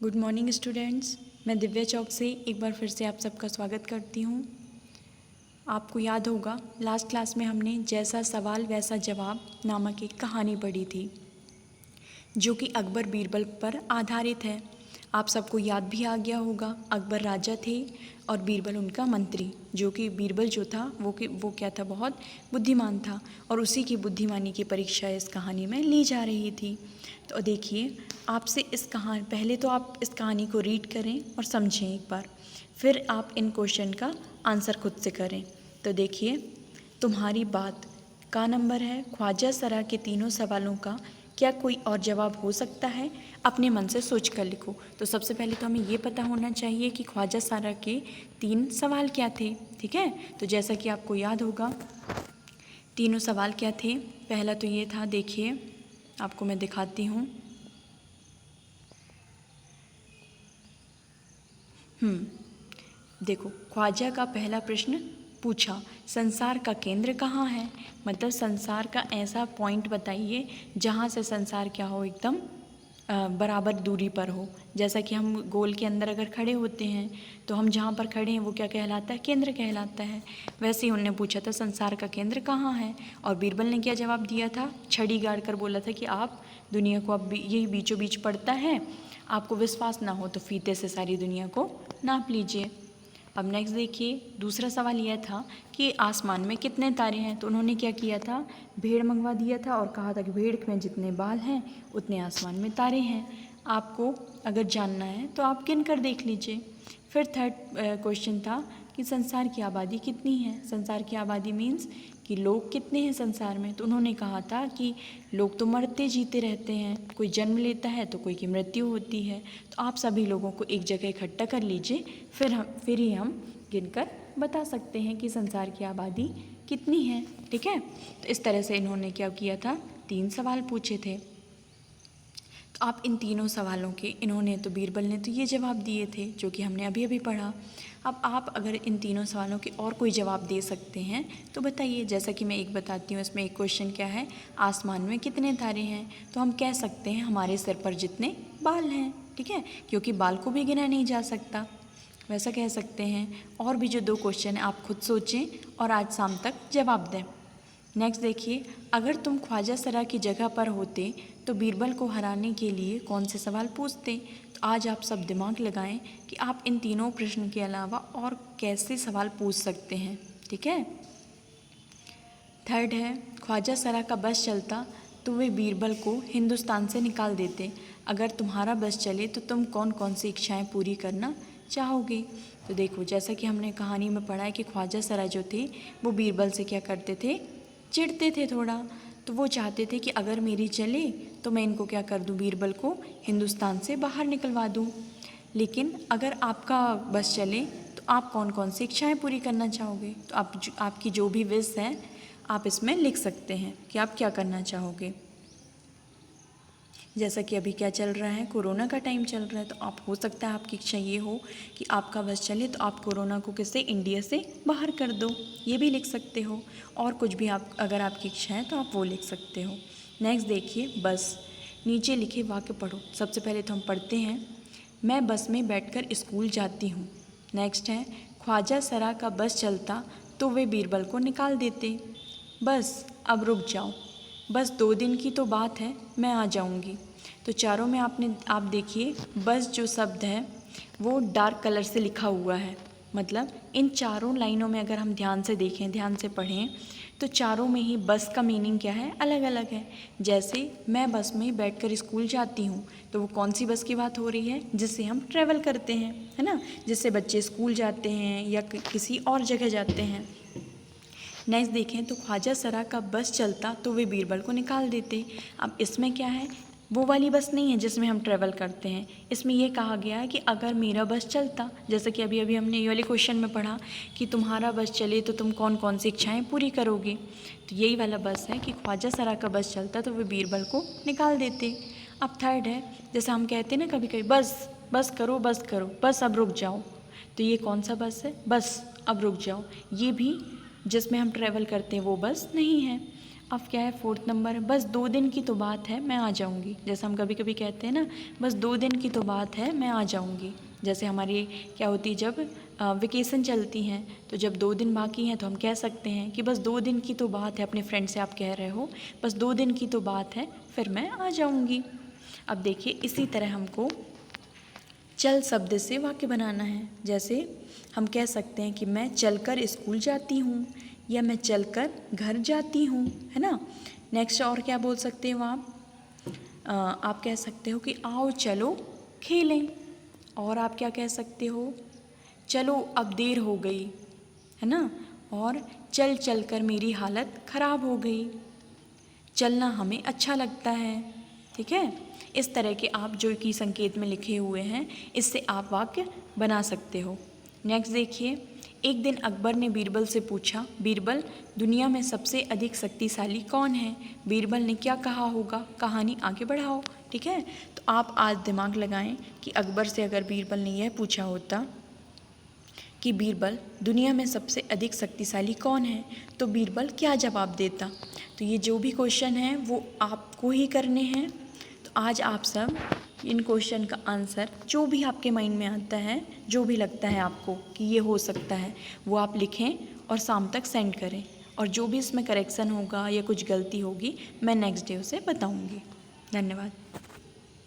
Good morning students. मैं दिव्या चौक से एक बार फिर से आप सबका स्वागत करती हूँ। आपको याद होगा लास्ट क्लास में हमने जैसा सवाल वैसा जवाब नामक एक कहानी पढ़ी थी जो कि अकबर बीरबल पर आधारित है। आप सबको याद भी आ गया होगा, अकबर राजा थे और बीरबल उनका मंत्री, जो कि बीरबल जो था वो क्या था, बहुत बुद्धिमान था और उसी की बुद्धिमानी की परीक्षा इस कहानी में ली जा रही थी। तो देखिए, आपसे इस कहानी पहले तो आप इस कहानी को रीड करें और समझें एक बार, फिर आप इन क्वेश्चन का आंसर खुद से करें। तो देखिए, तुम्हारी बात का नंबर है ख्वाजा सरा के तीनों सवालों का क्या कोई और जवाब हो सकता है, अपने मन से सोच कर लिखो। तो सबसे पहले तो हमें ये पता होना चाहिए कि ख्वाजा सरा के 3 सवाल क्या थे। ठीक है, तो जैसा कि आपको याद होगा तीनों सवाल क्या थे। पहला तो ये था, देखिए आपको मैं दिखाती हूँ। देखो, ख्वाजा का पहला प्रश्न पूछा, संसार का केंद्र कहाँ है। मतलब संसार का ऐसा पॉइंट बताइए जहाँ से संसार क्या हो, एकदम बराबर दूरी पर हो। जैसा कि हम गोल के अंदर अगर खड़े होते हैं तो हम जहाँ पर खड़े हैं वो क्या कहलाता है, केंद्र कहलाता है। वैसे ही उन्होंने पूछा था संसार का केंद्र कहाँ है, और बीरबल ने क्या जवाब दिया था, छड़ी गाड़ कर बोला था कि आप दुनिया को, अब यही बीचों बीच पड़ता है, आपको विश्वास ना हो तो फीते से सारी दुनिया को नाप लीजिए। अब नेक्स्ट देखिए, दूसरा सवाल यह था कि आसमान में कितने तारे हैं। तो उन्होंने क्या किया था, भेड़ मंगवा दिया था और कहा था कि भेड़ में जितने बाल हैं उतने आसमान में तारे हैं। आपको अगर जानना है तो आप गिन कर देख लीजिए। फिर थर्ड क्वेश्चन था कि संसार की आबादी कितनी है। संसार की आबादी मीन्स कि लोग कितने हैं संसार में। तो उन्होंने कहा था कि लोग तो मरते जीते रहते हैं, कोई जन्म लेता है तो कोई की मृत्यु होती है। तो आप सभी लोगों को एक जगह इकट्ठा कर लीजिए, फिर ही हम गिनकर बता सकते हैं कि संसार की आबादी कितनी है। ठीक है, तो इस तरह से इन्होंने क्या किया था, 3 सवाल पूछे थे। तो आप इन तीनों सवालों के, इन्होंने तो बीरबल ने तो ये जवाब दिए थे जो कि हमने अभी अभी पढ़ा। अब आप अगर इन तीनों सवालों के और कोई जवाब दे सकते हैं तो बताइए। जैसा कि मैं एक बताती हूँ, इसमें एक क्वेश्चन क्या है, आसमान में कितने तारे हैं। तो हम कह सकते हैं हमारे सिर पर जितने बाल हैं। ठीक है, क्योंकि बाल को भी गिना नहीं जा सकता, वैसा कह सकते हैं। और भी जो 2 क्वेश्चन हैं आप खुद सोचें और आज शाम तक जवाब दें। नेक्स्ट देखिए, अगर तुम ख्वाजा सरा की जगह पर होते तो बीरबल को हराने के लिए कौन से सवाल पूछते। तो आज आप सब दिमाग लगाएं कि आप इन तीनों प्रश्न के अलावा और कैसे सवाल पूछ सकते हैं। ठीक है, थर्ड है, ख्वाजा सरा का बस चलता तो वे बीरबल को हिंदुस्तान से निकाल देते। अगर तुम्हारा बस चले तो तुम कौन कौन सी इच्छाएं पूरी करना चाहोगे। तो देखो, जैसा कि हमने कहानी में पढ़ा है कि ख्वाजा सरा जो थे वो बीरबल से क्या करते थे, चिढ़ते थे थोड़ा। तो वो चाहते थे कि अगर मेरी चले तो मैं इनको क्या कर दूं, बीरबल को हिंदुस्तान से बाहर निकलवा दूं। लेकिन अगर आपका बस चले तो आप कौन कौन सी इच्छाएं पूरी करना चाहोगे। तो आपकी जो भी विश है आप इसमें लिख सकते हैं कि आप क्या करना चाहोगे। जैसा कि अभी क्या चल रहा है, कोरोना का टाइम चल रहा है, तो आप, हो सकता है आपकी इच्छा ये हो कि आपका बस चले तो आप कोरोना को किससे, इंडिया से बाहर कर दो, ये भी लिख सकते हो। और कुछ भी आप, अगर आपकी इच्छा है तो आप वो लिख सकते हो। नेक्स्ट देखिए, बस, नीचे लिखे वाक्य पढ़ो। सबसे पहले तो हम पढ़ते हैं, मैं बस में बैठकर स्कूल जाती हूँ। नेक्स्ट है, ख्वाजा सरा का बस चलता तो वे बीरबल को निकाल देते। बस अब रुक जाओ, बस 2 दिन की तो बात है, मैं आ जाऊंगी। तो चारों में आप देखिए, बस जो शब्द है वो डार्क कलर से लिखा हुआ है। मतलब इन चारों लाइनों में अगर हम ध्यान से देखें, ध्यान से पढ़ें, तो चारों में ही बस का मीनिंग क्या है, अलग अलग है। जैसे मैं बस में बैठकर स्कूल जाती हूँ, तो वो कौन सी बस की बात हो रही है, जिससे हम ट्रैवल करते हैं, है ना, जिससे बच्चे स्कूल जाते हैं या किसी और जगह जाते हैं। नेक्स्ट देखें तो ख्वाजा सरा का बस चलता तो वे बीरबल को निकाल देते। अब इसमें क्या है, वो वाली बस नहीं है जिसमें हम ट्रैवल करते हैं। इसमें यह कहा गया है कि अगर मेरा बस चलता, जैसे कि अभी अभी हमने ये वाले क्वेश्चन में पढ़ा कि तुम्हारा बस चले तो तुम कौन कौन सी इच्छाएं पूरी करोगे। तो यही वाला बस है कि ख्वाजा सरा का बस चलता तो वे बीरबल को निकाल देते। अब थर्ड है, जैसे हम कहते हैं ना कभी कभी, बस बस करो, बस करो, बस अब रुक जाओ। तो ये कौन सा बस है, बस अब रुक जाओ। ये भी जिसमें हम ट्रैवल करते हैं वो बस नहीं है। अब क्या है 4th नंबर, बस 2 दिन की तो बात है मैं आ जाऊँगी। जैसे हम कभी कभी कहते हैं ना, बस 2 दिन की तो बात है मैं आ जाऊँगी। जैसे हमारी क्या होती है, जब वेकेशन चलती हैं तो जब 2 दिन बाकी हैं तो हम कह सकते हैं कि बस 2 दिन की तो बात है। अपने फ्रेंड से आप कह रहे हो बस 2 दिन की तो बात है, फिर मैं आ जाऊँगी। अब देखिए इसी तरह हमको चल शब्द से वाक्य बनाना है। जैसे हम कह सकते हैं कि मैं चलकर स्कूल जाती हूँ या मैं चलकर घर जाती हूँ, है ना। नेक्स्ट और क्या बोल सकते हो आप कह सकते हो कि आओ चलो खेलें। और आप क्या कह सकते हो, चलो अब देर हो गई, है ना। और चल चल कर मेरी हालत ख़राब हो गई। चलना हमें अच्छा लगता है, ठीक है। इस तरह के आप जो कि संकेत में लिखे हुए हैं, इससे आप वाक्य बना सकते हो। नेक्स्ट देखिए, एक दिन अकबर ने बीरबल से पूछा, बीरबल दुनिया में सबसे अधिक शक्तिशाली कौन है। बीरबल ने क्या कहा होगा, कहानी आगे बढ़ाओ, ठीक है। तो आप आज दिमाग लगाएं कि अकबर से अगर बीरबल ने यह पूछा होता कि बीरबल दुनिया में सबसे अधिक शक्तिशाली कौन है, तो बीरबल क्या जवाब देता। तो ये जो भी क्वेश्चन हैं वो आपको ही करने हैं। तो आज आप सब इन क्वेश्चन का आंसर जो भी आपके माइंड में आता है, जो भी लगता है आपको कि ये हो सकता है, वो आप लिखें और शाम तक सेंड करें। और जो भी इसमें करेक्शन होगा या कुछ गलती होगी मैं नेक्स्ट डे उसे बताऊँगी। धन्यवाद।